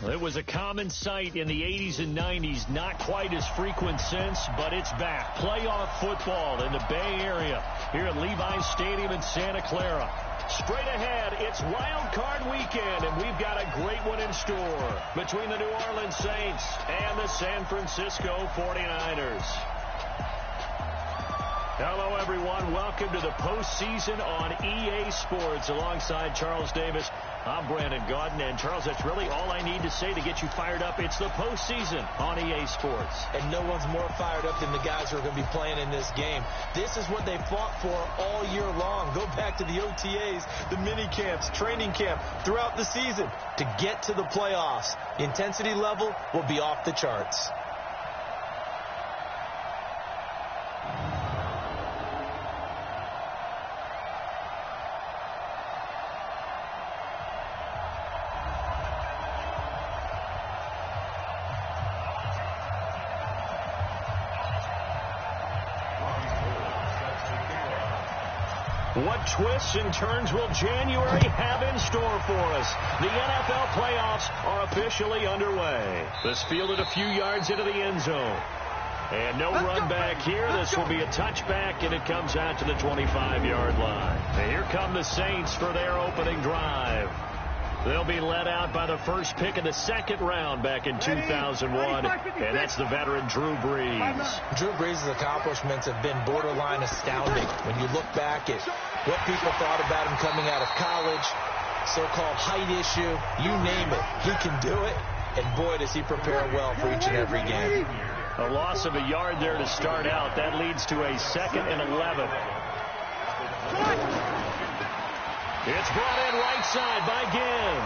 It was a common sight in the 80s and 90s, not quite as frequent since, but it's back. Playoff football in the Bay Area here at Levi's Stadium in Santa Clara. Straight ahead, it's Wild Card Weekend, and we've got a great one in store between the New Orleans Saints and the San Francisco 49ers. Hello, everyone. Welcome to the postseason on EA Sports alongside Charles Davis. I'm Brandon Gaudin, and Charles, that's really all I need to say to get you fired up. It's the postseason on EA Sports. And no one's more fired up than the guys who are going to be playing in this game. This is what they fought for all year long. Go back to the OTAs, the mini camps, training camp, throughout the season to get to the playoffs. The intensity level will be off the charts. What twists and turns will January have in store for us? The NFL playoffs are officially underway. This fielded a few yards into the end zone. And no run back here. This will be a touchback, and it comes out to the 25-yard line. And here come the Saints for their opening drive. They'll be led out by the first pick of the second round back in 2001, and that's the veteran Drew Brees. Drew Brees' accomplishments have been borderline astounding. When you look back at what people thought about him coming out of college, so-called height issue, you name it, he can do it, and boy, does he prepare well for each and every game. A loss of a yard there to start out. That leads to a 2nd and 11. It's brought in right side by Ginn.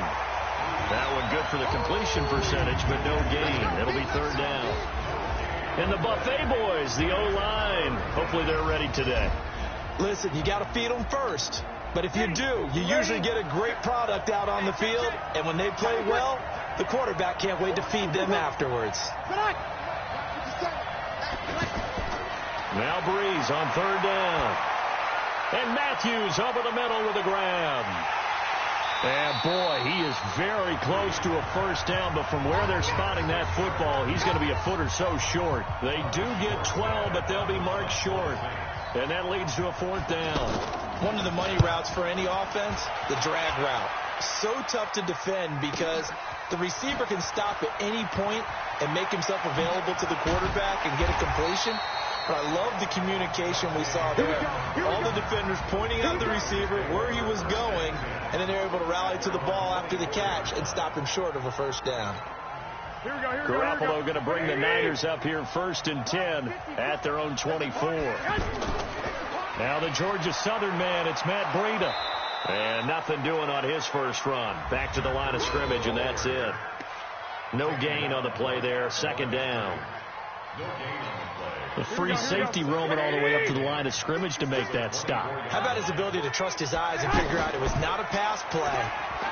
That one good for the completion percentage, but no gain. It'll be third down. And the Buffet boys, the O-line, hopefully they're ready today. Listen, you got to feed them first. But if you do, you usually get a great product out on the field. And when they play well, the quarterback can't wait to feed them afterwards. Now Brees on third down. And Matthews over the middle with a grab. And boy, he is very close to a first down, but from where they're spotting that football, he's going to be a foot or so short. They do get 12, but they'll be marked short. And that leads to a fourth down. One of the money routes for any offense, the drag route. So tough to defend because the receiver can stop at any point and make himself available to the quarterback and get a completion. But I love the communication we saw there. All the defenders pointing out the receiver, where he was going, and then they're able to rally to the ball after the catch and stop him short of a first down. Garoppolo going to bring the Niners up here 1st and 10 at their own 24. Now the Georgia Southern man, it's Matt Breida. And nothing doing on his first run. Back to the line of scrimmage, and that's it. No gain on the play there. 2nd down. The free safety roaming all the way up to the line of scrimmage to make that stop. How about his ability to trust his eyes and figure out it was not a pass play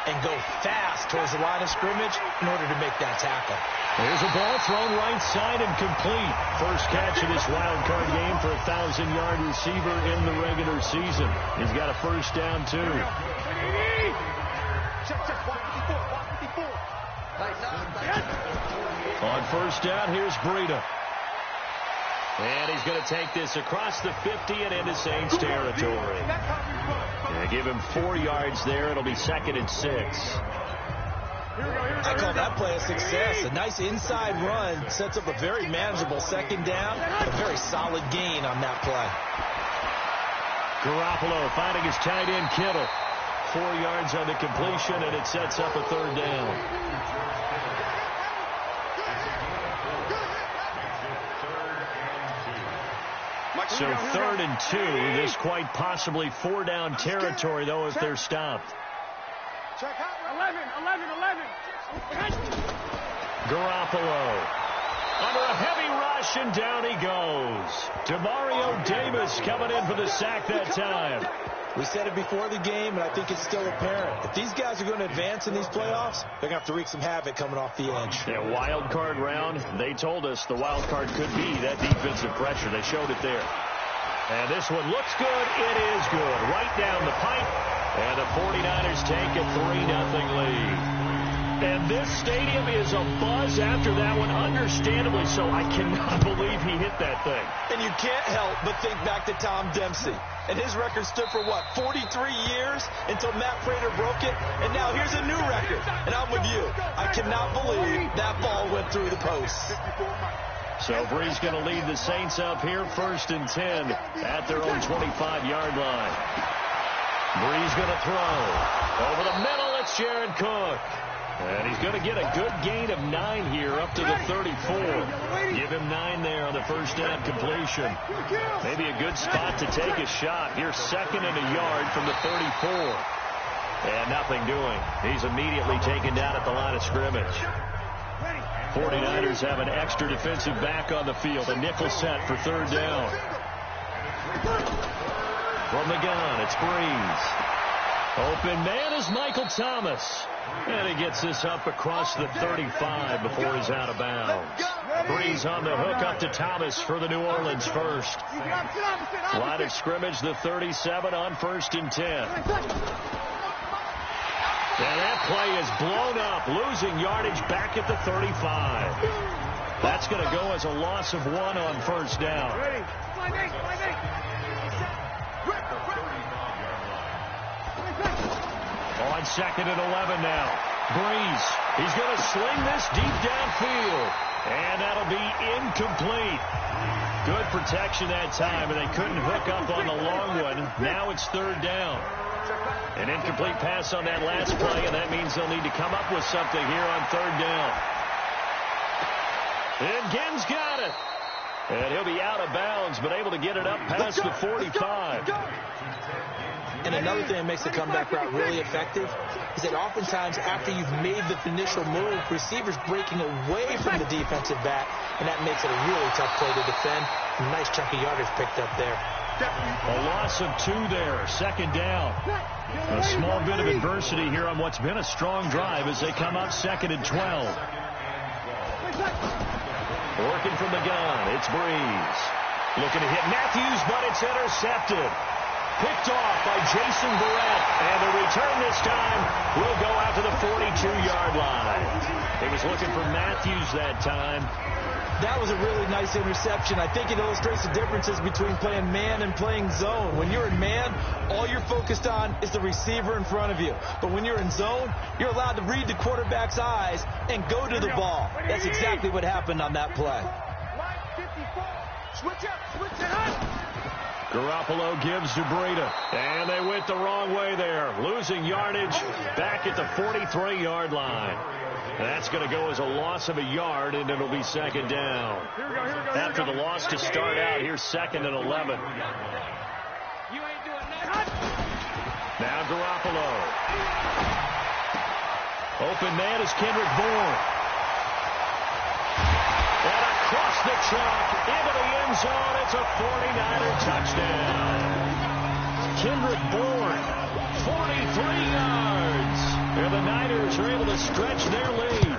and go fast towards the line of scrimmage in order to make that tackle. There's a ball thrown right side and complete. First catch of this wild card game for a 1,000-yard receiver in the regular season. He's got a first down, too. On first down, here's Breida. And he's going to take this across the 50 and into Saints territory. And give him 4 yards there. It'll be 2nd and 6. I call that play a success. A nice inside run sets up a very manageable 2nd down. A very solid gain on that play. Garoppolo finding his tight end Kittle. 4 yards on the completion, and it sets up a 3rd down. So 3rd and 2. This quite possibly 4-down territory, though, if they're stopped. Check out 11. Garoppolo under a heavy rush, and down he goes. Demario Davis coming in for the sack that time. We said it before the game, and I think it's still apparent. If these guys are going to advance in these playoffs, they're going to have to wreak some havoc coming off the edge. Yeah, wild card round. They told us the wild card could be that defensive pressure. They showed it there. And this one looks good. It is good. Right down the pipe. And the 49ers take a 3-0 lead. And this stadium is abuzz after that one, understandably so. I cannot believe he hit that thing. And you can't help but think back to Tom Dempsey. And his record stood for, what, 43 years until Matt Prater broke it? And now here's a new record. And I'm with you. I cannot believe that ball went through the post. So Bree's going to lead the Saints up here, 1st and 10 at their own 25-yard line. Bree's going to throw. Over the middle, it's Jared Cook. And he's going to get a good gain of 9 here up to the 34. Give him 9 there on the first down completion. Maybe a good spot to take a shot. Here's 2nd and a yard from the 34. And nothing doing. He's immediately taken down at the line of scrimmage. 49ers have an extra defensive back on the field. A nickel set for 3rd down. From the gun, it's Breeze. Open man is Michael Thomas. And he gets this up across the 35 before he's out of bounds. Breeze on the hook up to Thomas for the New Orleans first. Line of scrimmage, the 37 on 1st and 10. And that play is blown up, losing yardage back at the 35. That's going to go as a loss of 1 on 1st down. On 2nd and 11 now. Breeze. He's going to sling this deep downfield. And that'll be incomplete. Good protection that time, and they couldn't hook up on the long one. Now it's 3rd down. An incomplete pass on that last play, and that means they'll need to come up with something here on 3rd down. And Ginn's got it. And he'll be out of bounds, but able to get it up past the 45. And another thing that makes the comeback route really effective is that oftentimes after you've made the initial move, receivers breaking away from the defensive back, and that makes it a really tough play to defend. A nice chunk of yardage picked up there. A loss of 2 there, 2nd down. A small bit of adversity here on what's been a strong drive as they come up 2nd and 12. Working from the gun, it's Breeze. Looking to hit Matthews, but it's intercepted. Picked off by Jason Barrett. And the return this time will go out to the 42-yard line. He was looking for Matthews that time. That was a really nice interception. I think it illustrates the differences between playing man and playing zone. When you're in man, all you're focused on is the receiver in front of you. But when you're in zone, you're allowed to read the quarterback's eyes and go to the ball. That's exactly what happened on that play. Switch up, switch it up. Garoppolo gives to Breida. And they went the wrong way there. Losing yardage back at the 43-yard line. That's going to go as a loss of a yard, and it'll be 2nd down. After the loss to start out, here's 2nd and 11. You ain't doing nothing. Now Garoppolo. Open man is Kendrick Bourne. And across the chalk into the end zone. It's a 49er touchdown. Kendrick Bourne, 43 yards. And the Niners are able to stretch their lead.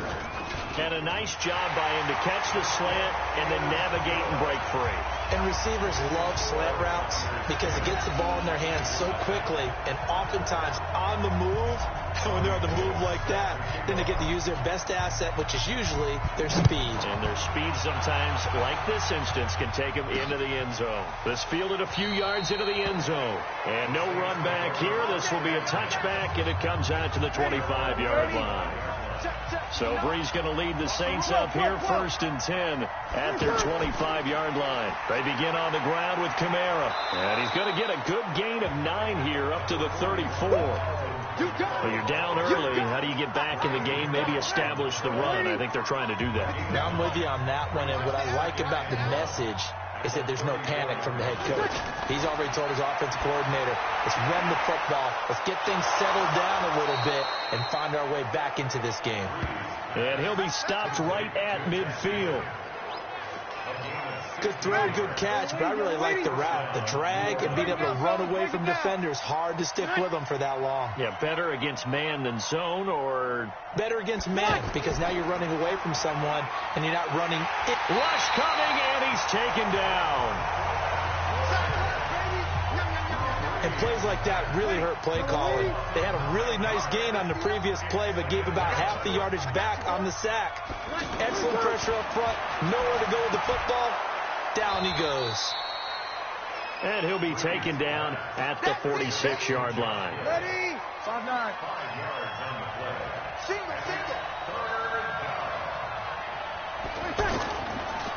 And a nice job by him to catch the slant and then navigate and break free. And receivers love slant routes because it gets the ball in their hands so quickly and oftentimes on the move. When they're on the move like that, then they get to use their best asset, which is usually their speed. And their speed sometimes, like this instance, can take them into the end zone. This fielded a few yards into the end zone. And no run back here. This will be a touchback, and it comes out to the 25-yard line. So Bree's going to lead the Saints up here, 1st and 10 at their 25-yard line. They begin on the ground with Kamara. And he's going to get a good gain of 9 here up to the 34. Well, you're down early. How do you get back in the game? Maybe establish the run. I think they're trying to do that. Now I'm with you on that one. And what I like about the message is that there's no panic from the head coach. He's already told his offensive coordinator, let's run the football. Let's get things settled down a little bit and find our way back into this game. And he'll be stopped right at midfield. Good throw, good catch, but I really like the route. The drag and being able to run away from defenders, hard to stick with them for that long. Yeah, better against man than zone, or? Better against man, because now you're running away from someone and you're not running it. Rush coming, and he's taken down. And plays like that really hurt play calling. They had a really nice gain on the previous play, but gave about half the yardage back on the sack. Excellent pressure up front. Nowhere to go with the football. Down he goes. And he'll be taken down at the 46-yard line. Ready? 5-9. Single.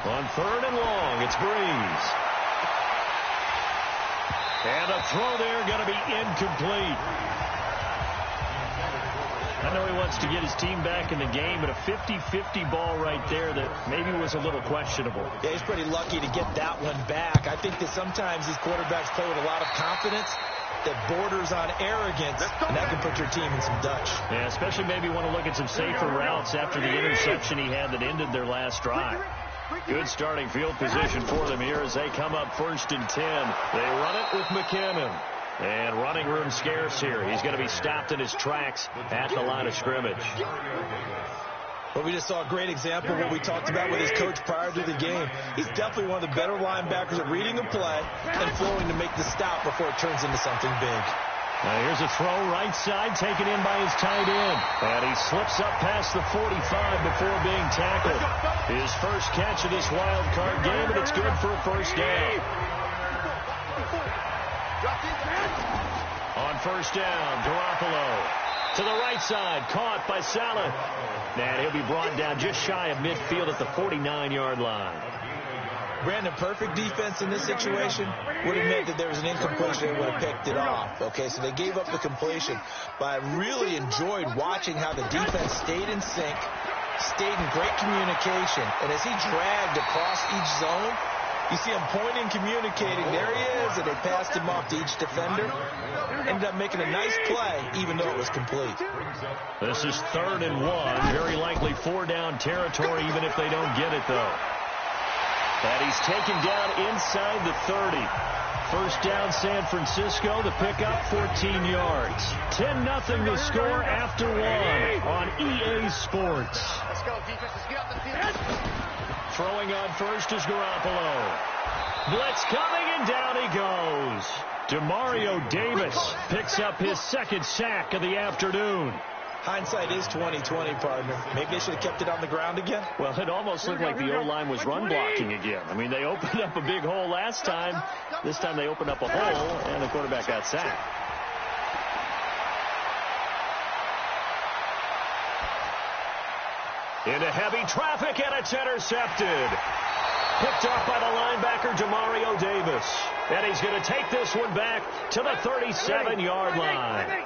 On 3rd and long, it's Breeze. And a throw there going to be incomplete. I know he wants to get his team back in the game, but a 50-50 ball right there that maybe was a little questionable. Yeah, he's pretty lucky to get that one back. I think that sometimes these quarterbacks play with a lot of confidence that borders on arrogance, and that can put your team in some Dutch. Yeah, especially maybe want to look at some safer routes after the interception he had that ended their last drive. Good starting field position for them here as they come up 1st and 10. They run it with McKinnon. And running room scarce here. He's going to be stopped in his tracks at the line of scrimmage. Well, we just saw a great example of what we talked about with his coach prior to the game. He's definitely one of the better linebackers at reading the play and flowing to make the stop before it turns into something big. Now here's a throw right side taken in by his tight end. And he slips up past the 45 before being tackled. His first catch of this wild card game, and it's good for a first down. On 1st down, Garoppolo to the right side, caught by Salah. And he'll be brought down just shy of midfield at the 49-yard line. Brandon, perfect defense in this situation would have meant that there was an incompletion and would have picked it off. Okay, so they gave up the completion. But I really enjoyed watching how the defense stayed in sync, stayed in great communication. And as he dragged across each zone, you see him pointing, communicating. There he is, and they passed him off to each defender. Ended up making a nice play, even though it was complete. This is 3rd and 1. Very likely 4-down territory, even if they don't get it, though. And he's taken down inside the 30. 1st down, San Francisco. The pickup, 14 yards. 10-0 the score after 1 on EA Sports. Let's go, defense. Let's get up the field. Throwing on first is Garoppolo. Blitz coming, and down he goes. Demario Davis picks up his 2nd sack of the afternoon. Hindsight is 20/20, partner. Maybe they should have kept it on the ground again. Well, it almost looked like the O-line was run blocking again. I mean, they opened up a big hole last time. This time they opened up a hole, and the quarterback got sacked. Into heavy traffic, and it's intercepted. Picked off by the linebacker, Demario Davis. And he's going to take this one back to the 37-yard line.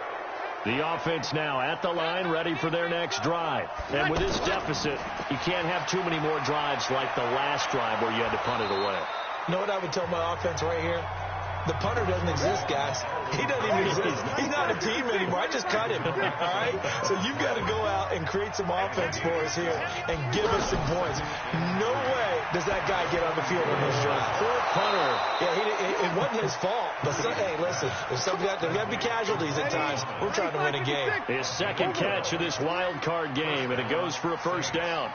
The offense now at the line, ready for their next drive. And with this deficit, you can't have too many more drives like the last drive where you had to punt it away. You know what I would tell my offense right here? The punter doesn't exist, guys. He doesn't even exist. He's not a team anymore. I just cut him, all right? So you've got to go out and create some offense for us here and give us some points. No way does that guy get on the field on this drive. Poor punter. Yeah, it wasn't his fault. But, hey, listen, there's got to be casualties at times. We're trying to win a game. His 2nd catch of this wild card game, and it goes for a first down.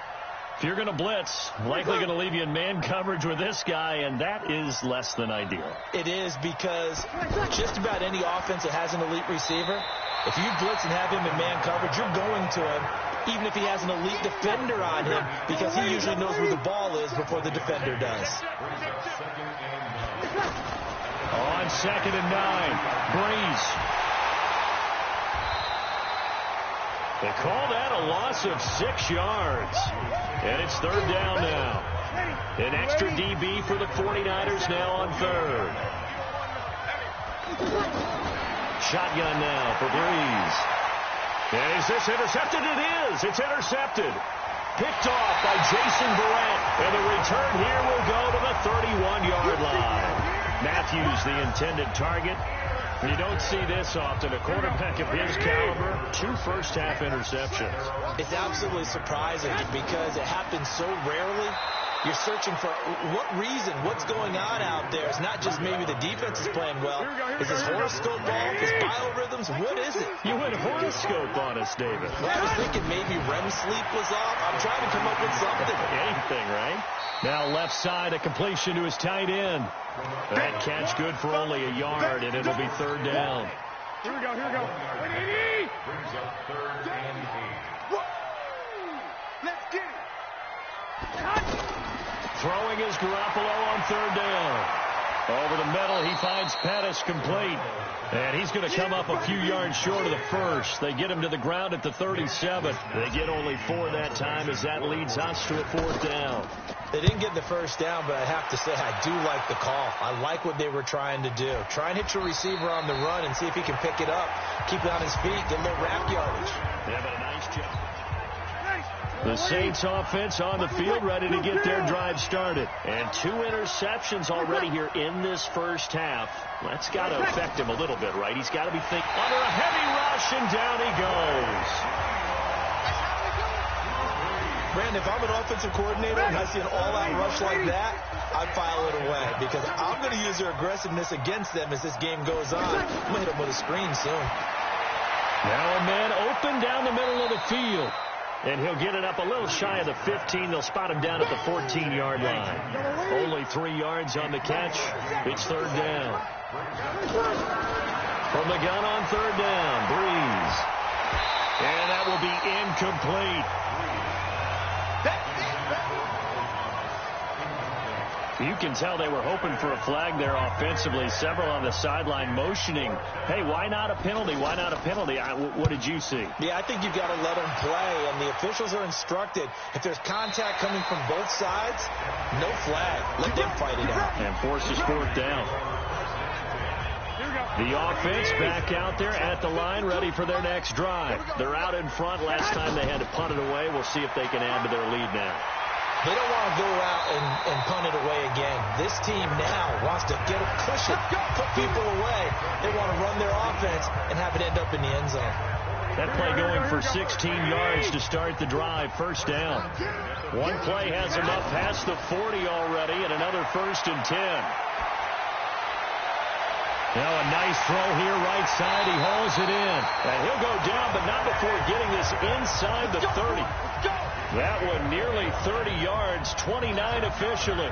If you're going to blitz, likely going to leave you in man coverage with this guy, and that is less than ideal. It is, because just about any offense that has an elite receiver, if you blitz and have him in man coverage, you're going to him, even if he has an elite defender on him, because he usually knows where the ball is before the defender does. On 2nd and 9, Breeze. They call that a loss of 6 yards. And it's 3rd down now. An extra DB for the 49ers now on 3rd. Shotgun now for Breeze. And is this intercepted? It is. It's intercepted. Picked off by Jason Barrett. And the return here will go to the 31-yard line. Matthews, the intended target. You don't see this often. A quarterback of his caliber, 2 first-half interceptions. It's absolutely surprising because it happens so rarely You're searching for what reason, what's going on out there. It's not just maybe the defense is playing well. Is his horoscope off? His biorhythms? What is it? You went horoscope on us, David. Well, I was thinking maybe REM sleep was off. I'm trying to come up with something. Anything, right? Now left side, a completion to his tight end. That catch good for only a yard, and it'll be third down. Here we go. Brings up third and 8. Let's get it. Throwing is Garoppolo on third down. Over the middle, he finds Pettis complete. And he's going to come up a few yards short of the first. They get him to the ground at the 37. They get only 4 that time as that leads us to a fourth down. They didn't get the first down, but I have to say I do like the call. I like what they were trying to do. Try and hit your receiver on the run and see if he can pick it up. Keep it on his feet. Get a little wrap yardage. Yeah, but a nice job. The Saints offense on the field, ready to get their drive started. And 2 interceptions already here in this first half. That's got to affect him a little bit, right? He's got to be thinking under a heavy rush, and down he goes. Brandon, if I'm an offensive coordinator and I see an all-out rush like that, I file it away because I'm going to use their aggressiveness against them as this game goes on. I'm going to hit them with a screen soon. Now a man open down the middle of the field. And he'll get it up a little shy of the 15. They'll spot him down at the 14-yard line. Only 3 yards on the catch. It's third down. From the gun on third down, Breeze. And that will be incomplete. You can tell they were hoping for a flag there offensively. Several on the sideline motioning, hey, why not a penalty? Why not a penalty? What did you see? Yeah, I think you've got to let them play, and the officials are instructed. If there's contact coming from both sides, no flag. Let them fight it out. And forces fourth down. The offense back out there at the line, ready for their next drive. They're out in front. Last time they had to punt it away. We'll see if they can add to their lead now. They don't want to go out and punt it away again. This team now wants to get a cushion, put people away. They want to run their offense and have it end up in the end zone. That play going for 16 yards to start the drive. First down. One play has him up past the 40 already, and another 1st and 10. Now a nice throw here, right side. He hauls it in. And he'll go down, but not before getting this inside the 30. That one nearly 30 yards, 29 officially.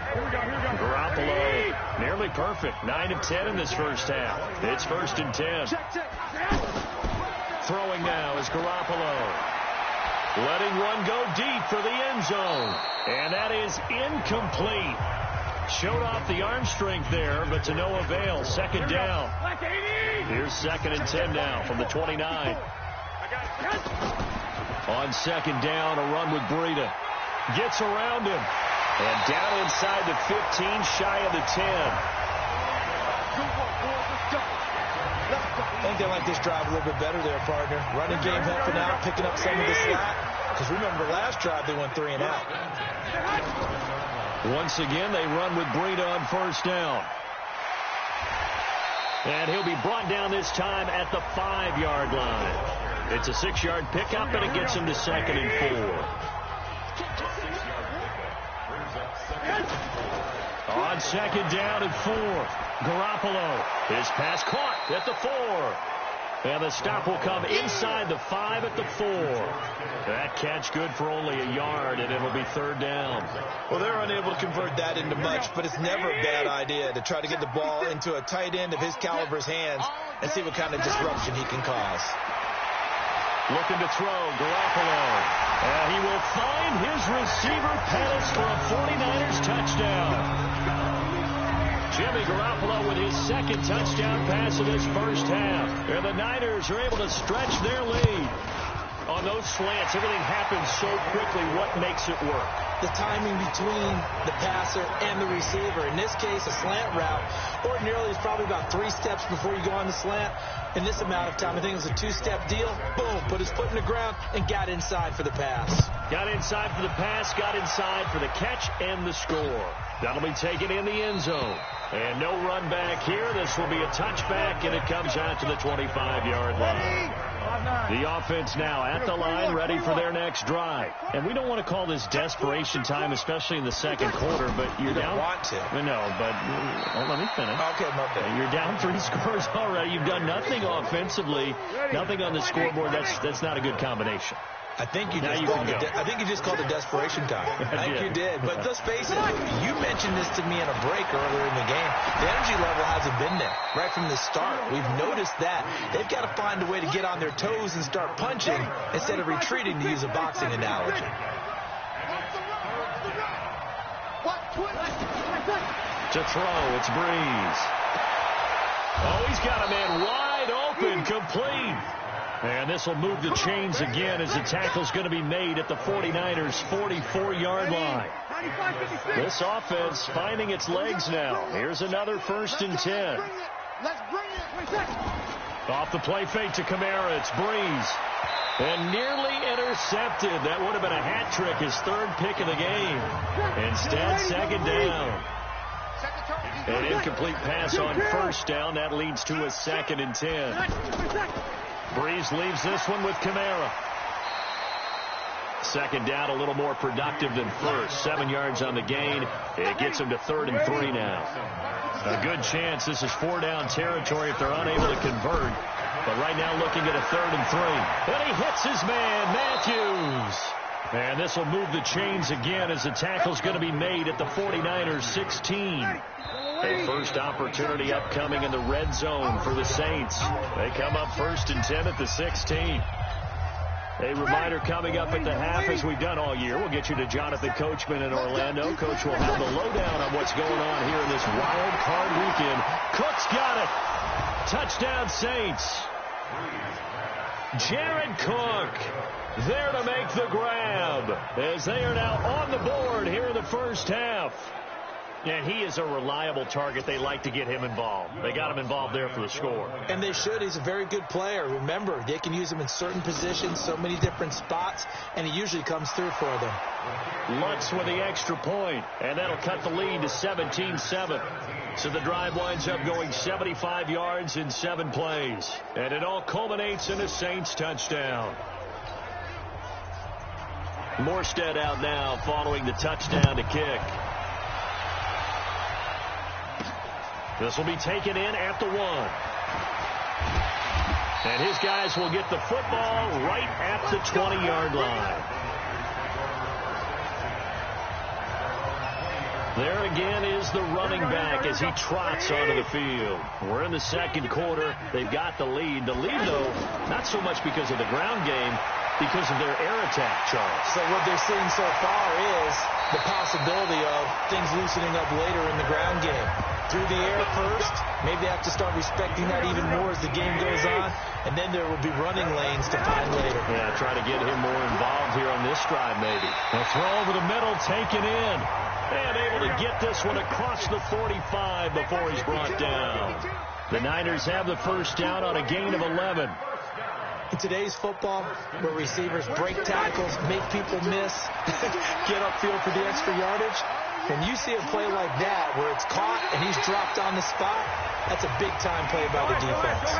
Garoppolo nearly perfect, 9 of 10 in this first half. It's 1st and 10. Throwing now is Garoppolo. Letting one go deep for the end zone. And that is incomplete. Showed off the arm strength there, but to no avail. Second down. Here's 2nd and 10 now from the 29. On second down, a run with Breida. Gets around him. And down inside the 15, shy of the 10. I think they like this drive a little bit better there, partner. Running game helping out, picking up some of the slack. Because remember, last drive they went 3 and out. Once again, they run with Breida on first down. And he'll be brought down this time at the 5-yard line. It's a 6-yard pickup, and it gets him to 2nd and 4. On second down and 4, Garoppolo. His pass caught at the 4. And the stop will come inside the 5 at the 4. That catch good for only a yard, and it'll be third down. Well, they're unable to convert that into much, but it's never a bad idea to try to get the ball into a tight end of his caliber's hands and see what kind of disruption he can cause. Looking to throw, Garoppolo. And he will find his receiver, Pettis, for a 49ers touchdown. Jimmy Garoppolo with his 2nd touchdown pass of this first half. And the Niners are able to stretch their lead. On those slants, everything happens so quickly. What makes it work? The timing between the passer and the receiver. In this case, a slant route. Ordinarily, it's probably about 3 steps before you go on the slant. In this amount of time, I think it was a 2-step deal. Boom, put his foot in the ground and got inside for the pass. Got inside for the pass, got inside for the catch and the score. That'll be taken in the end zone. And no run back here. This will be a touchback, and it comes out to the 25-yard line. The offense now at the line, ready for their next drive. And we don't want to call this desperation time, especially in the second quarter, but you're down. You don't want to. No, but let me finish. Okay, my bad. You're down 3 scores already. You've done nothing offensively, nothing on the scoreboard. That's not a good combination. I think you just called it desperation time. I think you did. But let's face it, you mentioned this to me in a break earlier in the game. The energy level hasn't been there right from the start. We've noticed that. They've got to find a way to get on their toes and start punching instead of retreating, to use a boxing analogy. To throw, it's Breeze. Oh, he's got a man wide open, complete. And this will move the chains again as the tackle's going to be made at the 49ers' 44-yard line. This offense finding its legs now. Here's another 1st and 10. Off the play fake to Kamara, it's Breeze. And nearly intercepted. That would have been a hat trick, his 3rd pick of the game. Instead, 2nd down. An incomplete pass on 1st down. That leads to a 2nd and 10. Breeze leaves this one with Kamara. 2nd down, a little more productive than 1st. 7 yards on the gain. It gets him to 3rd and 3 now. A good chance this is 4-down territory if they're unable to convert. But right now looking at a 3rd and 3. And he hits his man, Matthews. And this will move the chains again as the tackle's going to be made at the 49ers' 16. A first opportunity upcoming in the red zone for the Saints. They come up 1st and 10 at the 16. A reminder coming up at the half, as we've done all year. We'll get you to Jonathan Coachman in Orlando. Coach will have the lowdown on what's going on here in this wild card weekend. Cook's got it. Touchdown, Saints. Jared Cook there to make the grab as they are now on the board here in the first half. And he is a reliable target. They like to get him involved. They got him involved there for the score. And they should. He's a very good player. Remember, they can use him in certain positions, so many different spots, and he usually comes through for them. Lutz with the extra point, and that'll cut the lead to 17-7. So the drive winds up going 75 yards in 7 plays. And it all culminates in a Saints touchdown. Morstead out now following the touchdown to kick. This will be taken in at the 1. And his guys will get the football right at the 20-yard line. There again is the running back as he trots onto the field. We're in the second quarter. They've got the lead. The lead, though, not so much because of the ground game, because of their air attack, Charles. So what they're seeing so far is the possibility of things loosening up later in the ground game. Through the air first, maybe they have to start respecting that even more as the game goes on, and then there will be running lanes to find later. Yeah, try to get him more involved here on this drive, maybe. A throw over the middle, taken in. And able to get this one across the 45 before he's brought down. The Niners have the first down on a gain of 11. In today's football, where receivers break tackles, make people miss, get upfield for the extra yardage, when you see a play like that where it's caught and he's dropped on the spot, that's a big-time play by the defense.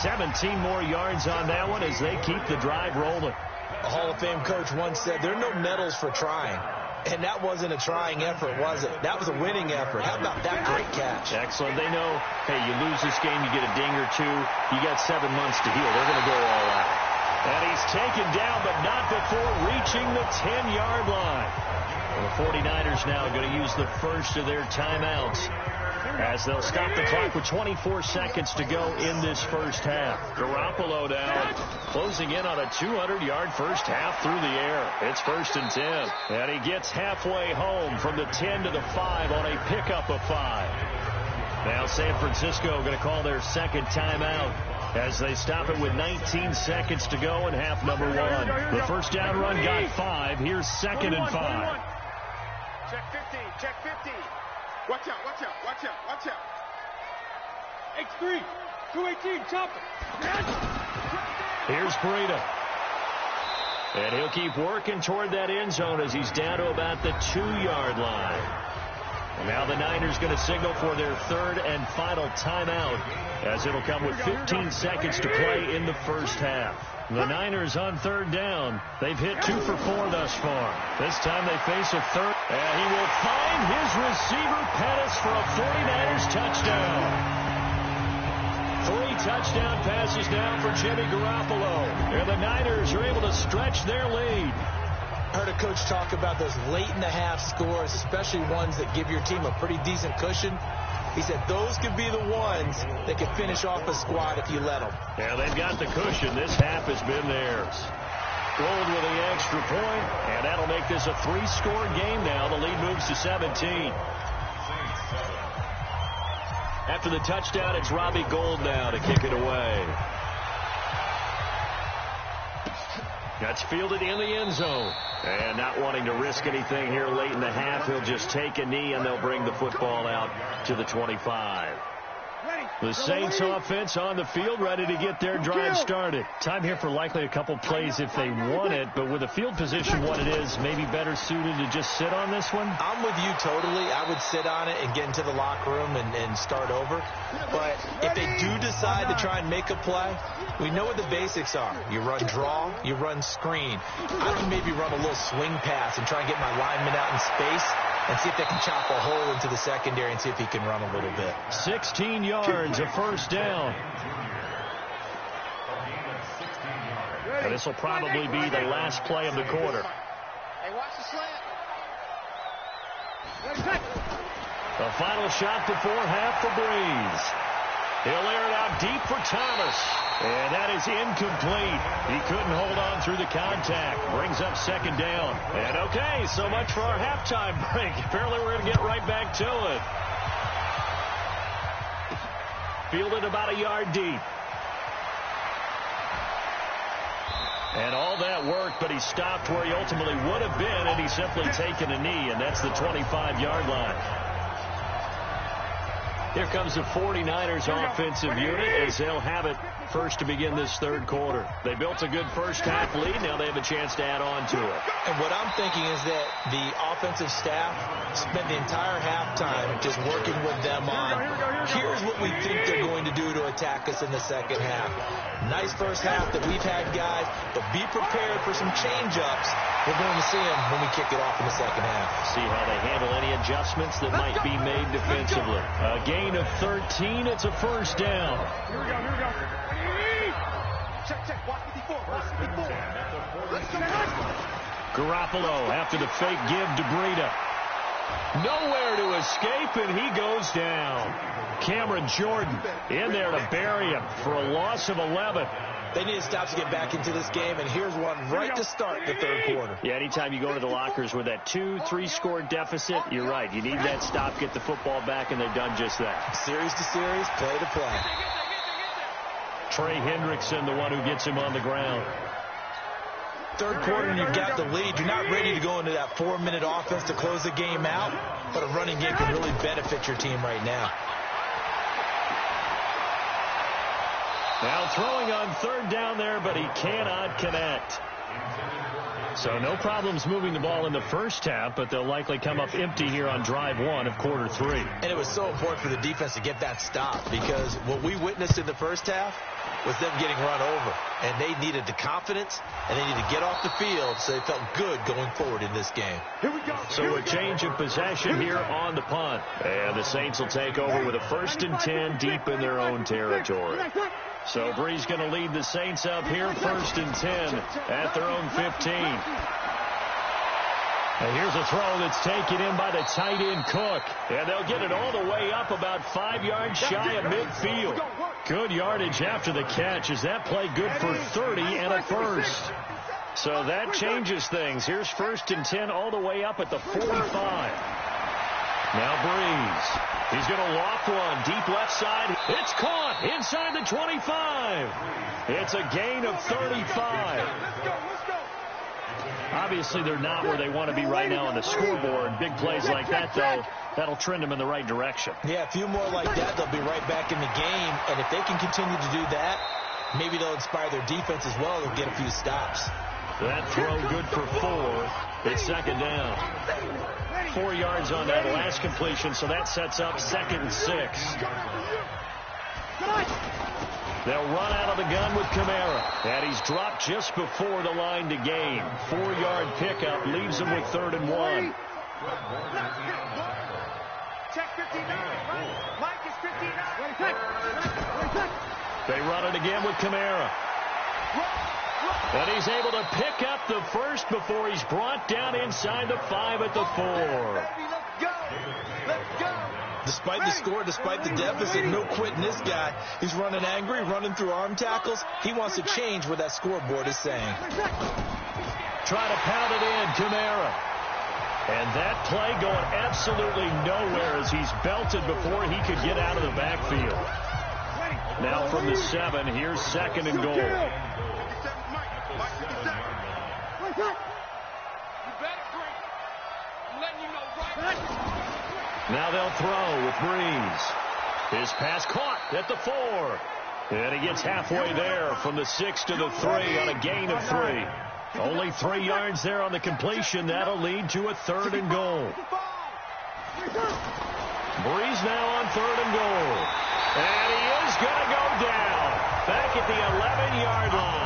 17 more yards on that one as they keep the drive rolling. A Hall of Fame coach once said, there are no medals for trying. And that wasn't a trying effort, was it? That was a winning effort. How about that great catch? Excellent. They know, hey, you lose this game, you get a ding or two. You got 7 months to heal. They're going to go all out. And he's taken down, but not before reaching the 10-yard line. Well, the 49ers now going to use the first of their timeouts as they'll stop the clock with 24 seconds to go in this first half. Garoppolo now closing in on a 200-yard first half through the air. It's 1st and 10. And he gets halfway home from the 10 to the 5 on a pickup of 5. Now San Francisco going to call their second timeout as they stop it with 19 seconds to go in half number 1. The first down run got 5. Here's 2nd and 5. Check 15, check 15. Watch out, watch out, watch out, watch out. X3, 218, chop it. Here's Breida. And he'll keep working toward that end zone as he's down to about the 2-yard line. And now the Niners going to signal for their third and final timeout, as it'll come with 15 seconds to play in the first half. The Niners on third down. They've hit 2 for 4 thus far. This time they face a third. And he will find his receiver, Pettis, for a 49ers touchdown. 3 touchdown passes now for Jimmy Garoppolo. And the Niners are able to stretch their lead. I heard a coach talk about those late-in-the-half scores, especially ones that give your team a pretty decent cushion. He said those could be the ones that could finish off a squad if you let them. Yeah, they've got the cushion. This half has been theirs. Gold with the extra point, and that'll make this a 3-score game now. The lead moves to 17. After the touchdown, it's Robbie Gould now to kick it away. That's fielded in the end zone. And not wanting to risk anything here late in the half, he'll just take a knee, and they'll bring the football out to the 25. The Saints offense on the field, ready to get their drive started. Time here for likely a couple plays if they want it, but with the field position what it is, maybe better suited to just sit on this one? I'm with you totally. I would sit on it and get into the locker room and start over. But if they do decide to try and make a play, we know what the basics are. You run draw, you run screen. I can maybe run a little swing pass and try and get my lineman out in space and see if they can chop a hole into the secondary and see if he can run a little bit. 16 yards, a first down. And this will probably be the last play of the quarter. Hey, watch the slant. The final shot before half for Breeze. He'll air it out deep for Thomas. And that is incomplete. He couldn't hold on through the contact. Brings up second down. And okay, so much for our halftime break. Apparently we're going to get right back to it. Fielded about a yard deep. And all that work, but he stopped where he ultimately would have been, and he's simply taken a knee, and that's the 25-yard line. Here comes the 49ers offensive unit as they'll have it first to begin this third quarter. They built a good first half lead. Now they have a chance to add on to it. And what I'm thinking is that the offensive staff spent the entire halftime just working with them on, here's what we think they're going to do to attack us in the second half. Nice first half that we've had, guys, but be prepared for some change-ups. We're going to see them when we kick it off in the second half. See how they handle any adjustments that might be made defensively. A gain of 13. It's a first down. Here we go. Check. Watch 54. Let's go. Garoppolo after the fake give to Breida. Nowhere to escape, and he goes down. Cameron Jordan in there to bury him for a loss of 11. They need to stop to get back into this game, and here's one right to start the third quarter. Yeah, anytime you go to the lockers with that 2-3 score deficit, you're right. You need that stop, get the football back, and they've done just that. Series to series, play to play. Trey Hendrickson, the one who gets him on the ground. Third quarter, and you've got the lead. You're not ready to go into that 4-minute offense to close the game out, but a running game can really benefit your team right now. Now throwing on third down there, but he cannot connect. So no problems moving the ball in the first half, but they'll likely come up empty here on drive one of quarter three. And it was so important for the defense to get that stop, because what we witnessed in the first half was them getting run over. And they needed the confidence, and they needed to get off the field so they felt good going forward in this game. So a change of possession here on the punt. And the Saints will take over with a 1st and 10 deep in their own territory. So Breeze going to lead the Saints up here, 1st and 10 at their own 15. And here's a throw that's taken in by the tight end Cook. And they'll get it all the way up about 5 yards shy of midfield. Good yardage after the catch. Is that play good for 30 and a first? So that changes things. Here's 1st and 10 all the way up at the 45. Now Breeze. He's going to loft one deep left side. It's caught inside the 25. It's a gain of 35. Obviously, they're not where they want to be right now on the scoreboard. Big plays like that, though, that'll trend them in the right direction. Yeah, a few more like that, they'll be right back in the game. And if they can continue to do that, maybe they'll inspire their defense as well. They'll get a few stops. That throw good for 4. It's second down. 4 yards on that last completion, so that sets up 2nd and 6. They'll run out of the gun with Kamara, and he's dropped just before the line to gain. 4-yard pickup leaves him with 3rd and 1. Check 59. Mike is 59. They run it again with Kamara. And he's able to pick up the first before he's brought down inside the 5 at the 4. Let's go. Let's go. Despite the score, despite the deficit, no quitting this guy. He's running angry, running through arm tackles. He wants to change what that scoreboard is saying. Try to pound it in, Kamara. And that play going absolutely nowhere as he's belted before he could get out of the backfield. Now from the 7, here's 2nd and goal. Now they'll throw with Breeze. His pass caught at the 4. And he gets halfway there from the 6 to the 3 on a gain of 3. Only 3 yards there on the completion. That'll lead to a 3rd and goal. Breeze now on 3rd and goal. And he is going to go down back at the 11-yard line.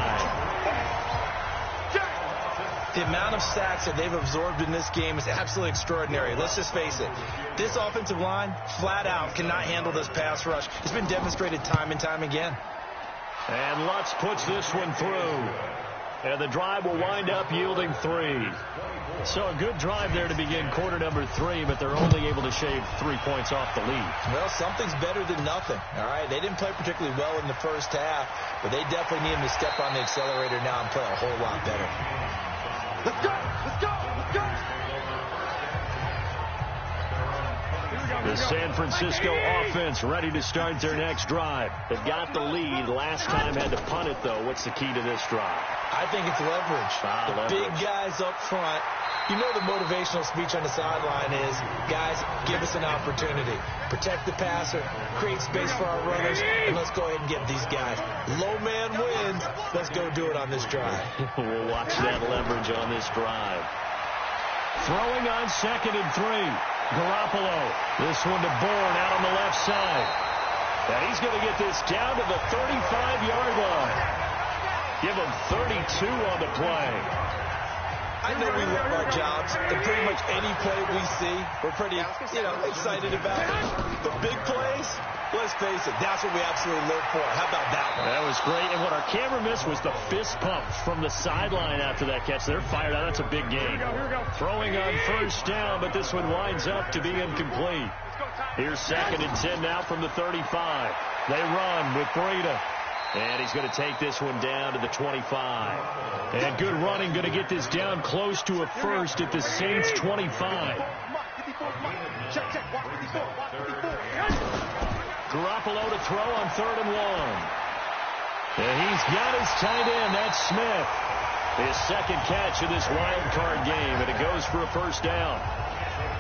The amount of sacks that they've absorbed in this game is absolutely extraordinary. Let's just face it. This offensive line, flat out, cannot handle this pass rush. It's been demonstrated time and time again. And Lutz puts this one through. And the drive will wind up yielding 3. So a good drive there to begin quarter number 3, but they're only able to shave 3 points off the lead. Well, something's better than nothing. All right, they didn't play particularly well in the first half, but they definitely need him to step on the accelerator now and play a whole lot better. Let's go! Let's go! Let's go! The San Francisco offense ready to start their next drive. They've got the lead. Last time had to punt it, though. What's the key to this drive? I think it's leverage. Leverage. Big guys up front. You know the motivational speech on the sideline is, guys, give us an opportunity. Protect the passer, create space for our runners, and let's go ahead and get these guys. Low man wins. Let's go do it on this drive. We'll watch that leverage on this drive. Throwing on 2nd and 3. Garoppolo. This one to Bourne out on the left side. And he's going to get this down to the 35-yard line. Give him 32 on the play. I know we love our jobs, and pretty much any play we see, we're pretty, excited about it. The big plays, let's face it, that's what we absolutely live for. How about that one? That was great, and what our camera missed was the fist pump from the sideline after that catch. They're fired out. That's a big game. Throwing on 1st down, but this one winds up to be incomplete. Here's 2nd and 10 now from the 35. They run with Breida. And he's going to take this one down to the 25. And good running, going to get this down close to a first at the Saints' 25. Garoppolo to throw on 3rd and 1. And he's got his tight end, that's Smith. His 2nd catch of this wild card game, and it goes for a 1st down.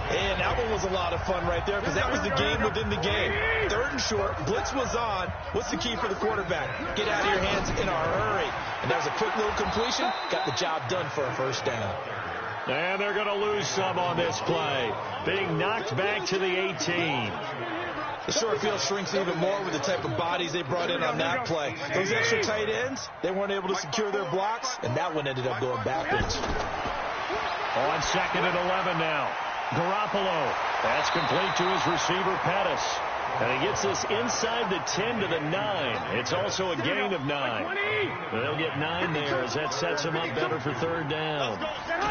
And that one was a lot of fun right there because that was the game within the game. 3rd and short, blitz was on. What's the key for the quarterback? Get out of your hands in a hurry. And that was a quick little completion. Got the job done for a 1st down. And they're going to lose some on this play. Being knocked back to the 18. The short field shrinks even more with the type of bodies they brought in on that play. Those extra tight ends, they weren't able to secure their blocks, and that one ended up going backwards. On 2nd and 11 now. Garoppolo. That's complete to his receiver, Pettis. And he gets this inside the 10 to the 9. It's also a gain of 9. They'll get 9 there as that sets him up better for 3rd down.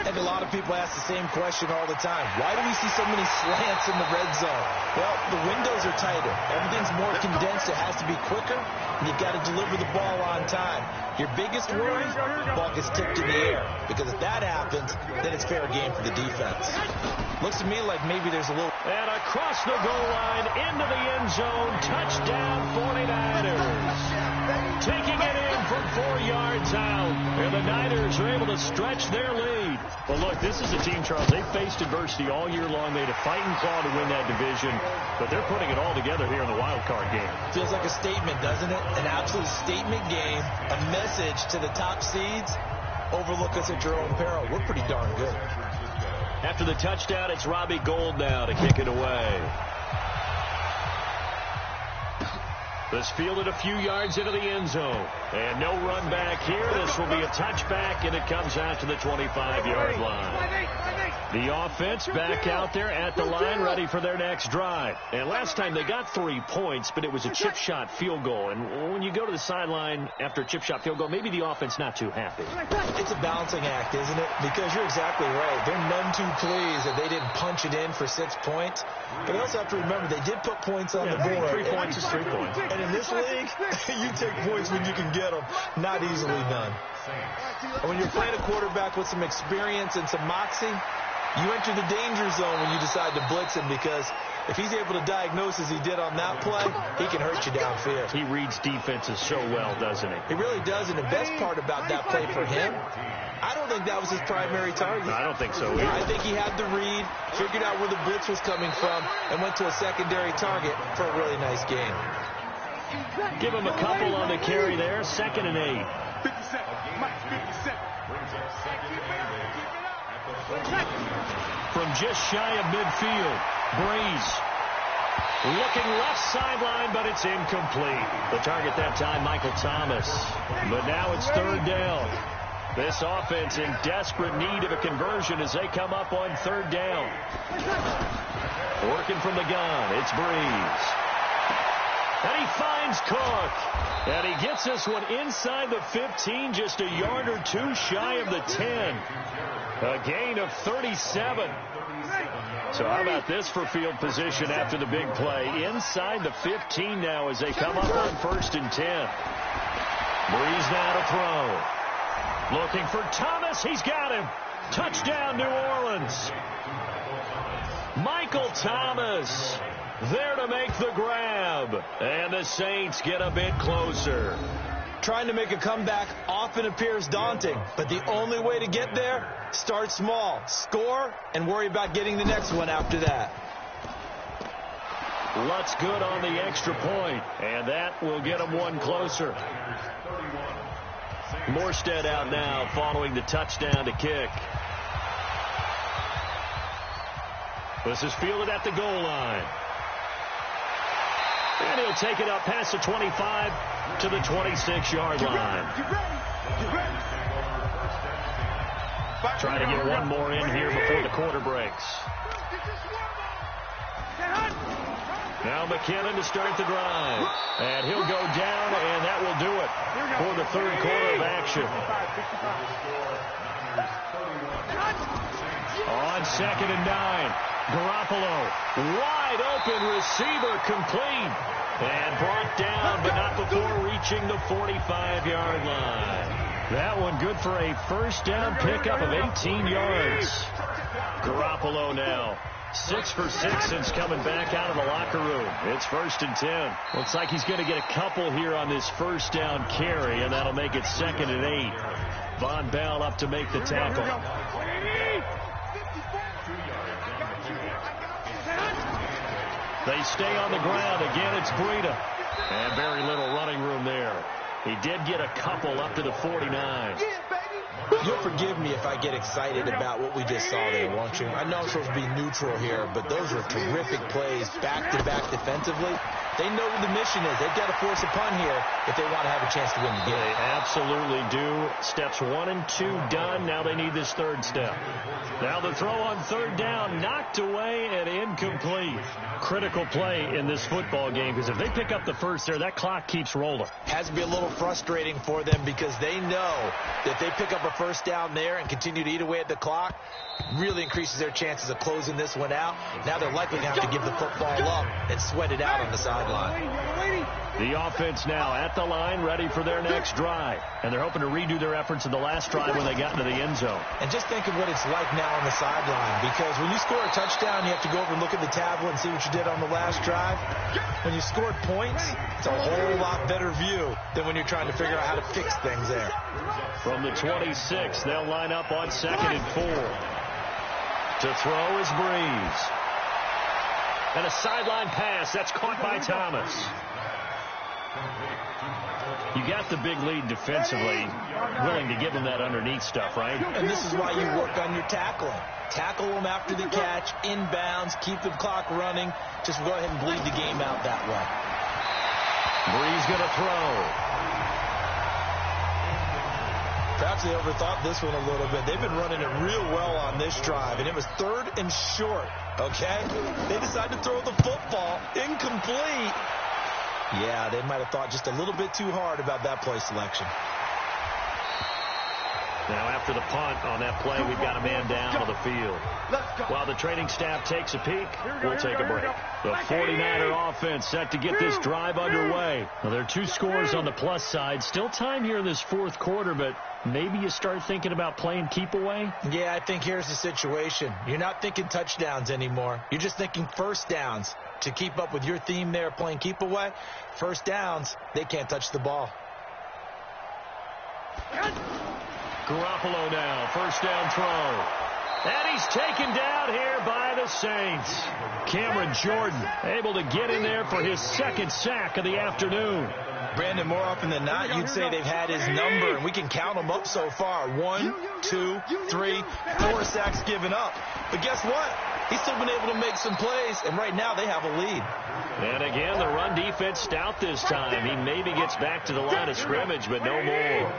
And a lot of people ask the same question all the time. Why do we see so many slants in the red zone? Well, the windows are tighter. Everything's more condensed. It has to be quicker. And you've got to deliver the ball on time. Your biggest worry, the ball gets tipped in the air. Because if that happens, then it's fair game for the defense. Looks to me like maybe there's a little... And across the goal line, into the end zone, touchdown 49ers. Taking it in from 4 yards out. And the Niners are able to stretch their lead. Well, look, this is a team, Charles, they faced adversity all year long. They had to fight and claw to win that division. But they're putting it all together here in the wild card game. Feels like a statement, doesn't it? An absolute statement game. A message to the top seeds. Overlook us at your own peril. We're pretty darn good. After the touchdown, it's Robbie Gould now to kick it away. This fielded a few yards into the end zone. And no run back here. This will be a touchback, and it comes out to the 25-yard line. The offense back out there at the line, ready for their next drive. And last time they got 3 points, but it was a chip shot field goal. And when you go to the sideline after a chip shot field goal, maybe the offense not too happy. It's a balancing act, isn't it? Because you're exactly right. They're none too pleased that they didn't punch it in for 6 points. But they also have to remember they did put points on the board. 3 points is 3 points. And in this league, you take points when you can get them. Not easily done. And when you're playing a quarterback with some experience and some moxie, you enter the danger zone when you decide to blitz him, because if he's able to diagnose as he did on that play, he can hurt you downfield. He reads defenses so well, doesn't he? He really does, and the best part about that play for him, I don't think that was his primary target. No, I don't think so either. I think he had the read, figured out where the blitz was coming from, and went to a secondary target for a really nice game. Give him a couple on the carry there. 2nd and 8. 57. Mike, 57. From just shy of midfield, Breeze looking left sideline, but it's incomplete. The target that time, Michael Thomas. But now it's 3rd down. This offense in desperate need of a conversion as they come up on 3rd down. Working from the gun, it's Breeze. And he finds Cook. And he gets this one inside the 15, just a yard or two shy of the 10. A gain of 37. So how about this for field position after the big play? Inside the 15 now as they come up on 1st and 10. Breeze now to throw. Looking for Thomas. He's got him. Touchdown, New Orleans. Michael Thomas there to make the grab. And the Saints get a bit closer. Trying to make a comeback often appears daunting, but the only way to get there, start small, score, and worry about getting the next one after that. Lutz good on the extra point, and that will get them one closer. Morstead out now following the touchdown to kick. This is fielded at the goal line. And he'll take it up past the 25 to the 26-yard line. Trying to get one more in here before the quarter breaks. Now McKinnon to start the drive. And he'll go down, and that will do it for the 3rd quarter of action. On 2nd and 9. Garoppolo, wide open receiver, complete. And brought down, but not before reaching the 45-yard line. That one good for a 1st down pickup of 18 yards. Garoppolo now 6 for 6 since coming back out of the locker room. It's 1st and 10. Looks like he's going to get a couple here on this 1st down carry, and that'll make it 2nd and 8. Von Bell up to make the tackle. They stay on the ground. Again, it's Breida. And very little running room there. He did get a couple up to the 49. You'll forgive me if I get excited about what we just saw there, won't you? I know I'm supposed to be neutral here, but those are terrific plays back-to-back defensively. They know what the mission is. They've got to force a punt here if they want to have a chance to win the game. They absolutely do. Steps 1 and 2 done. Now they need this 3rd step. Now the throw on 3rd down, knocked away and incomplete. Critical play in this football game, because if they pick up the 1st there, that clock keeps rolling. Has to be a little frustrating for them, because they know that they pick up a 1st down there and continue to eat away at the clock, really increases their chances of closing this one out. Now they're likely going to have to give the football up and sweat it out on the sideline. The offense now at the line, ready for their next drive. And they're hoping to redo their efforts in the last drive when they got into the end zone. And just think of what it's like now on the sideline, because when you score a touchdown, you have to go over and look at the tablet and see what you did on the last drive. When you scored points, it's a whole lot better view than when you're trying to figure out how to fix things there. From the 26, they'll line up on 2nd and 4. To throw is Breeze. And a sideline pass. That's caught by Thomas. You got the big lead defensively, willing to give them that underneath stuff, right? And this is why you work on your tackling. Tackle them after the catch, inbounds, keep the clock running. Just go ahead and bleed the game out that way. Breeze going to throw. Perhaps they overthought this one a little bit. They've been running it real well on this drive, and it was 3rd and short, okay? They decided to throw the football. Incomplete. Yeah, they might have thought just a little bit too hard about that play selection. Now, after the punt on that play, we've got a man down on the field. While the training staff takes a peek, we'll take a break. The 49er offense set to get this drive underway. Well, there are 2 scores on the plus side. Still time here in this 4th quarter, but maybe you start thinking about playing keep away? Yeah, I think here's the situation. You're not thinking touchdowns anymore. You're just thinking first downs. To keep up with your theme there, playing keep away, first downs, they can't touch the ball. Garoppolo now, first down throw. And he's taken down here by the Saints. Cameron Jordan able to get in there for his 2nd sack of the afternoon. Brandon, more often than not, you'd say they've had his number, and we can count them up so far. 1, 2, 3, 4 sacks given up. But guess what? He's still been able to make some plays, and right now they have a lead. And again, the run defense stout this time. He maybe gets back to the line of scrimmage, but no more.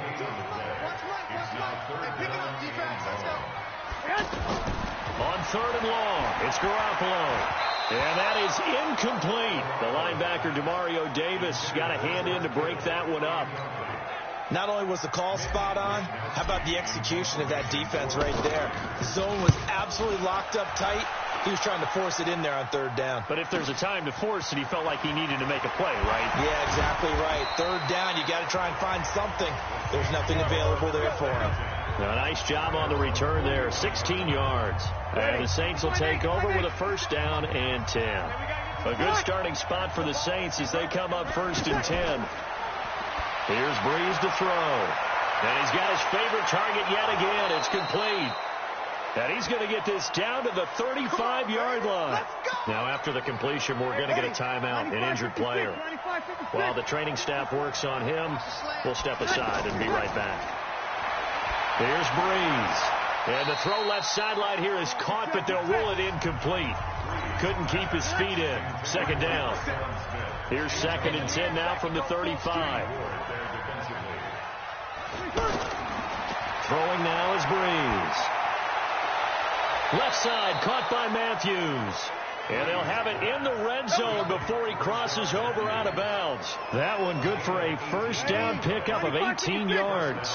On 3rd and long, it's Garoppolo. And that is incomplete. The linebacker, Demario Davis, got a hand in to break that one up. Not only was the call spot on, how about the execution of that defense right there? The zone was absolutely locked up tight. He was trying to force it in there on 3rd down. But if there's a time to force it, he felt like he needed to make a play, right? Yeah, exactly right. 3rd down, you got to try and find something. There's nothing available there for him. A nice job on the return there, 16 yards. And the Saints will take over with a 1st down and 10. A good starting spot for the Saints as they come up 1st and 10. Here's Breeze to throw. And he's got his favorite target yet again. It's complete. And he's going to get this down to the 35-yard line. Now, after the completion, we're going to get a timeout, an injured player. While the training staff works on him, we'll step aside and be right back. Here's Breeze. And the throw left sideline here is caught, but they'll rule it incomplete. Couldn't keep his feet in. 2nd down. Here's 2nd and 10 now from the 35. Throwing now is Breeze. Left side, caught by Matthews. And they'll have it in the red zone before he crosses over out of bounds. That one good for a 1st down pickup of 18 yards.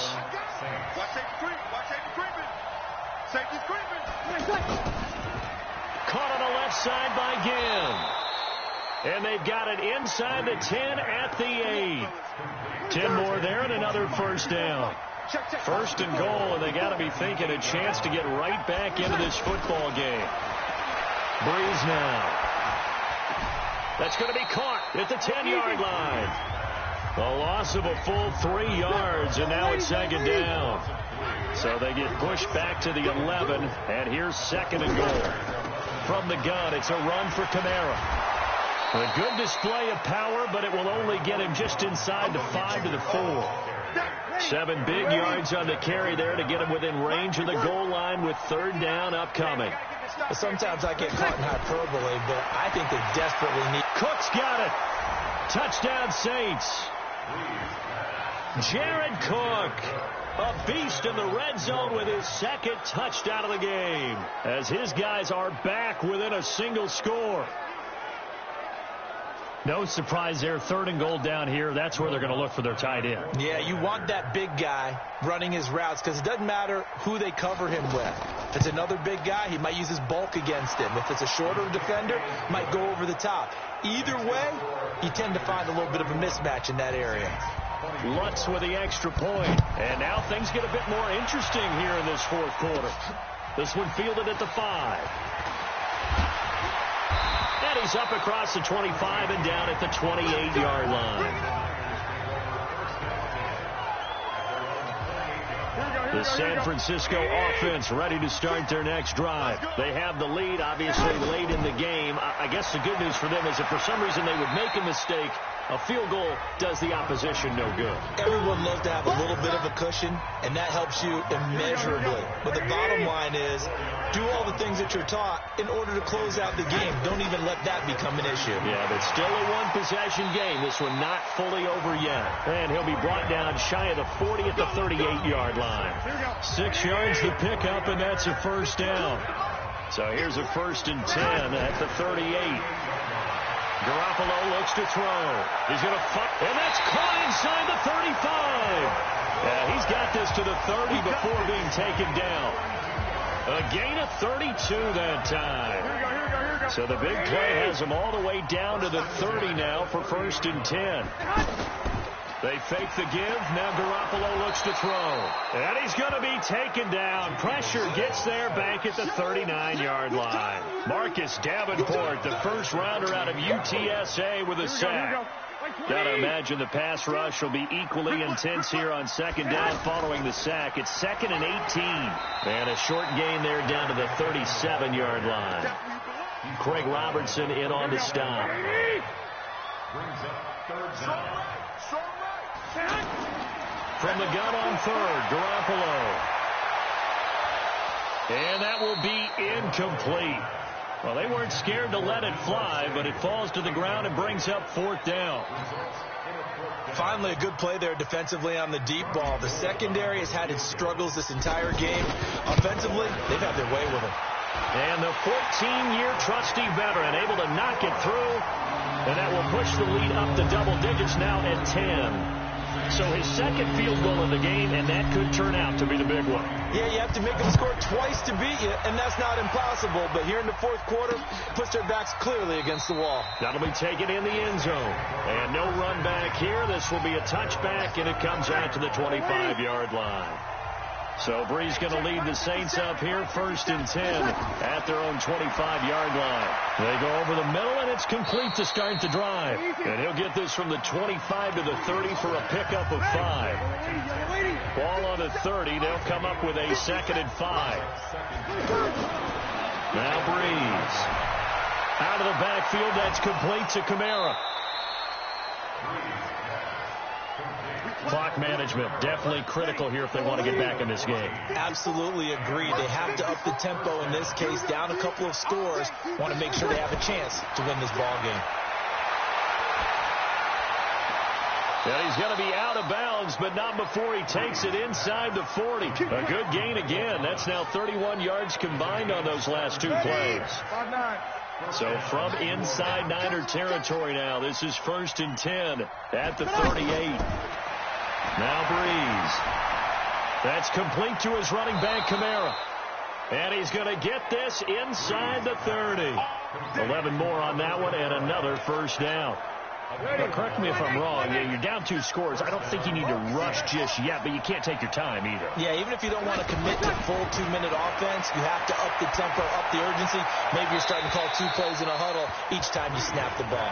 Caught on the left side by Ginn. And they've got it inside the 10 at the 8. 10 more there and another 1st down. 1st and goal, and they got to be thinking a chance to get right back into this football game. Breeze now. That's going to be caught at the 10-yard line. A loss of a full 3 yards, and now it's 2nd down. So they get pushed back to the 11, and here's 2nd and goal. From the gun, it's a run for Kamara. A good display of power, but it will only get him just inside the 5 to the 4. 7 big yards on the carry there to get him within range of the goal line with 3rd down upcoming. Sometimes I get caught in hyperbole, but I think they desperately need... Cook's got it. Touchdown, Saints. Jared Cook, a beast in the red zone with his 2nd touchdown of the game, as his guys are back within a single score. No surprise there, 3rd and goal down here. That's where they're going to look for their tight end. Yeah, you want that big guy running his routes because it doesn't matter who they cover him with. If it's another big guy, he might use his bulk against him. If it's a shorter defender, might go over the top. Either way, you tend to find a little bit of a mismatch in that area. Lutz with the extra point. And now things get a bit more interesting here in this 4th quarter. This one fielded at the 5. And he's up across the 25 and down at the 28-yard line. The San Francisco offense ready to start their next drive. They have the lead, obviously, late in the game. I guess the good news for them is if for some reason they would make a mistake, A field goal does the opposition no good. Everyone loves to have a little bit of a cushion, and that helps you immeasurably. But the bottom line is, do all the things that you're taught in order to close out the game. Don't even let that become an issue. Yeah, but still a one-possession game. This one not fully over yet. And he'll be brought down shy of the 40 at the 38-yard line. 6 yards to pick up, and that's a first down. So here's a 1st and 10 at the 38. Garoppolo looks to throw. He's going to fight, and that's caught inside the 35. Yeah, he's got this to the 30 before being taken down. A gain of 32 that time. So the big play has him all the way down to the 30 now for 1st and 10. They fake the give. Now Garoppolo looks to throw. And he's going to be taken down. Pressure gets there back at the 39-yard line. Marcus Davenport, the first rounder out of UTSA with a sack. Got to imagine the pass rush will be equally intense here on 2nd down following the sack. It's 2nd and 18. And a short gain there down to the 37-yard line. Craig Robertson in on the stop. Brings up 3rd down. From the gun on 3rd, Garoppolo. And that will be incomplete. Well, they weren't scared to let it fly, but it falls to the ground and brings up 4th down. Finally, a good play there defensively on the deep ball. The secondary has had its struggles this entire game. Offensively, they've had their way with him. And the 14-year trusty veteran able to knock it through. And that will push the lead up to double digits now at 10. So his 2nd field goal of the game, and that could turn out to be the big one. Yeah, you have to make them score twice to beat you, and that's not impossible. But here in the 4th quarter, puts their backs clearly against the wall. That'll be taken in the end zone. And no run back here. This will be a touchback, and it comes out to the 25-yard line. So Brees going to lead the Saints up here, 1st and 10 at their own 25-yard line. They go over the middle, and it's complete to start the drive. And he'll get this from the 25 to the 30 for a pickup of 5. Ball on the 30. They'll come up with a 2nd and 5. Now Brees. Out of the backfield, that's complete to Kamara. Clock management definitely critical here if they want to get back in this game. Absolutely agreed. They have to up the tempo in this case, down a couple of scores. Want to make sure they have a chance to win this ball game. And he's going to be out of bounds, but not before he takes it inside the 40. A good gain again. That's now 31 yards combined on those last 2 plays. So from inside Niner territory now, this is 1st and 10 at the 38. Now Brees. That's complete to his running back, Kamara. And he's going to get this inside the 30. 11 more on that one and another 1st down. Now, correct me if I'm wrong. You're down 2 scores. I don't think you need to rush just yet, but you can't take your time either. Yeah, even if you don't want to commit to full 2-minute offense, you have to up the tempo, up the urgency. Maybe you're starting to call 2 plays in a huddle each time you snap the ball.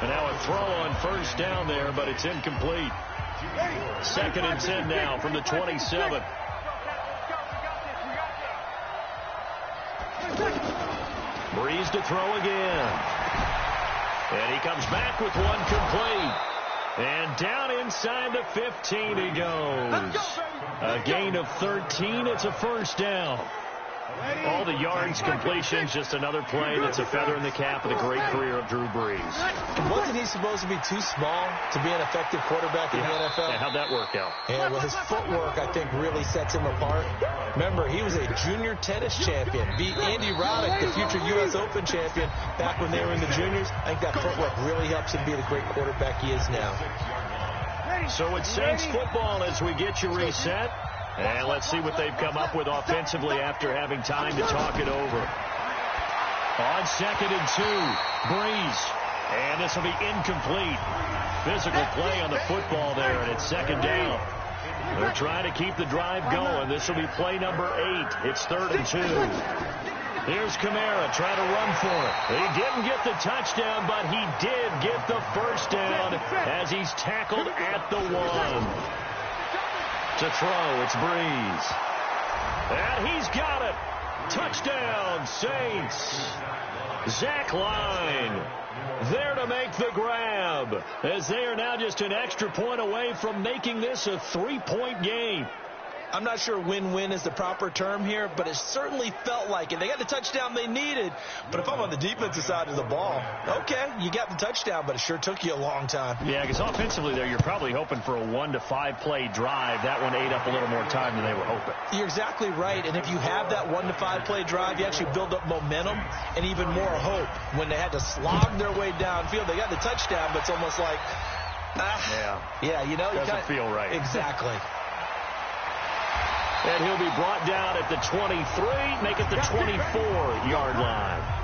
And now a throw on 1st down there, but it's incomplete. 2nd and 10 now from the 27. Brees to throw again. And he comes back with one complete. And down inside the 15 he goes. A gain of 13. It's a 1st down. All the yards, completions, just another play that's a feather in the cap of the great career of Drew Brees. Wasn't he supposed to be too small to be an effective quarterback in the NFL? Yeah, how'd that work out? Yeah, well, his footwork, I think, really sets him apart. Remember, he was a junior tennis champion. Beat Andy Roddick, the future U.S. Open champion, back when they were in the juniors. I think that footwork really helps him be the great quarterback he is now. So it's Saints football as we get you reset. And let's see what they've come up with offensively after having time to talk it over. On 2nd and 2, Brees. And this will be incomplete. Physical play on the football there, and it's 2nd down. They're trying to keep the drive going. This will be play number 8. It's 3rd and 2. Here's Kamara trying to run for it. He didn't get the touchdown, but he did get the 1st down as he's tackled at the 1. To throw, it's Brees. And he's got it. Touchdown, Saints. Zach Line there to make the grab, as they are now just an extra point away from making this a 3-point game. I'm not sure win-win is the proper term here, but it certainly felt like it. They got the touchdown they needed, but if I'm on the defensive side of the ball, okay, you got the touchdown, but it sure took you a long time. Yeah, because offensively there, you're probably hoping for a 1 to 5 play drive. That one ate up a little more time than they were hoping. You're exactly right, and if you have that 1 to 5 play drive, you actually build up momentum and even more hope. When they had to slog their way downfield, they got the touchdown, but it's almost like, yeah, you know, doesn't feel right. Exactly. And he'll be brought down at the 23, make it the 24-yard line.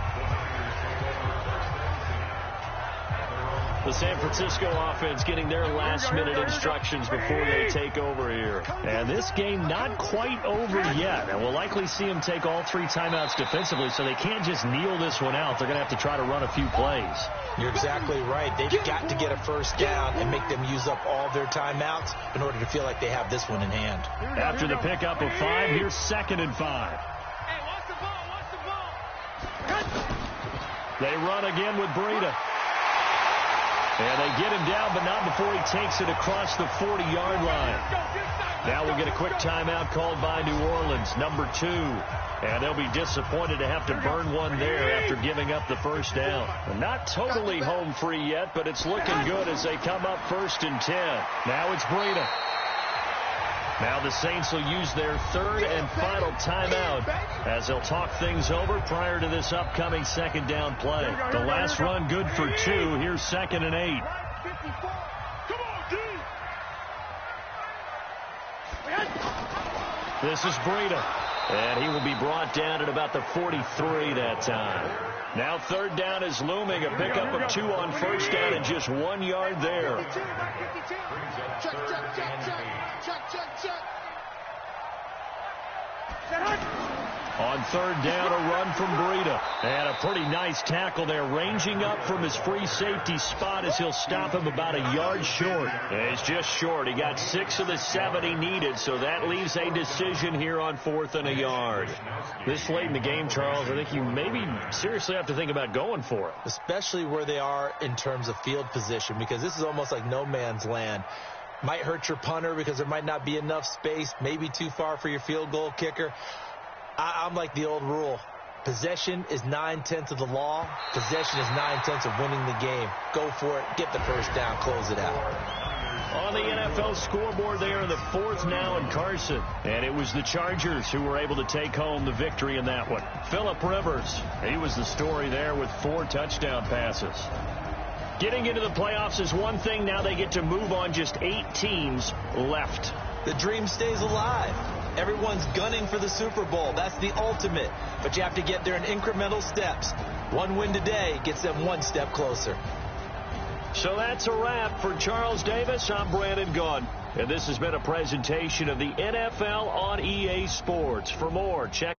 The San Francisco offense getting their last-minute instructions before they take over here. And this game not quite over yet. And we'll likely see them take all 3 timeouts defensively, so they can't just kneel this one out. They're going to have to try to run a few plays. You're exactly right. They've got to get a first down and make them use up all their timeouts in order to feel like they have this one in hand. After the pickup of 5, here's 2nd and 5. Hey, watch the ball, watch the ball. They run again with Breida. And they get him down, but not before he takes it across the 40-yard line. Now we'll get a quick timeout called by New Orleans, number 2. And they'll be disappointed to have to burn one there after giving up the first down. Not totally home free yet, but it's looking good as they come up 1st and 10. Now it's Breida. Now the Saints will use their 3rd and final timeout as they'll talk things over prior to this upcoming 2nd down play. The last run good for 2. Here's 2nd and 8. This is Breida. And he will be brought down at about the 43 that time. Now 3rd down is looming. A pickup of 2 on 1st down and just 1 yard there. On 3rd down, a run from Breida. And a pretty nice tackle there, ranging up from his free safety spot as he'll stop him about a yard short. And he's just short. He got 6 of the 7 he needed, so that leaves a decision here on 4th and a yard. This late in the game, Charles, I think you maybe seriously have to think about going for it. Especially where they are in terms of field position, because this is almost like no man's land. Might hurt your punter because there might not be enough space, maybe too far for your field goal kicker. I'm like the old rule. Possession is 9/10 of the law. Possession is 9/10 of winning the game. Go for it. Get the first down. Close it out. On the NFL scoreboard, they are in the 4th now in Carson. And it was the Chargers who were able to take home the victory in that one. Phillip Rivers, he was the story there with 4 touchdown passes. Getting into the playoffs is one thing. Now they get to move on. Just 8 teams left. The dream stays alive. Everyone's gunning for the Super Bowl. That's the ultimate. But you have to get there in incremental steps. One win today gets them 1 step closer. So that's a wrap for Charles Davis. I'm Brandon Gaudin. And this has been a presentation of the NFL on EA Sports. For more, check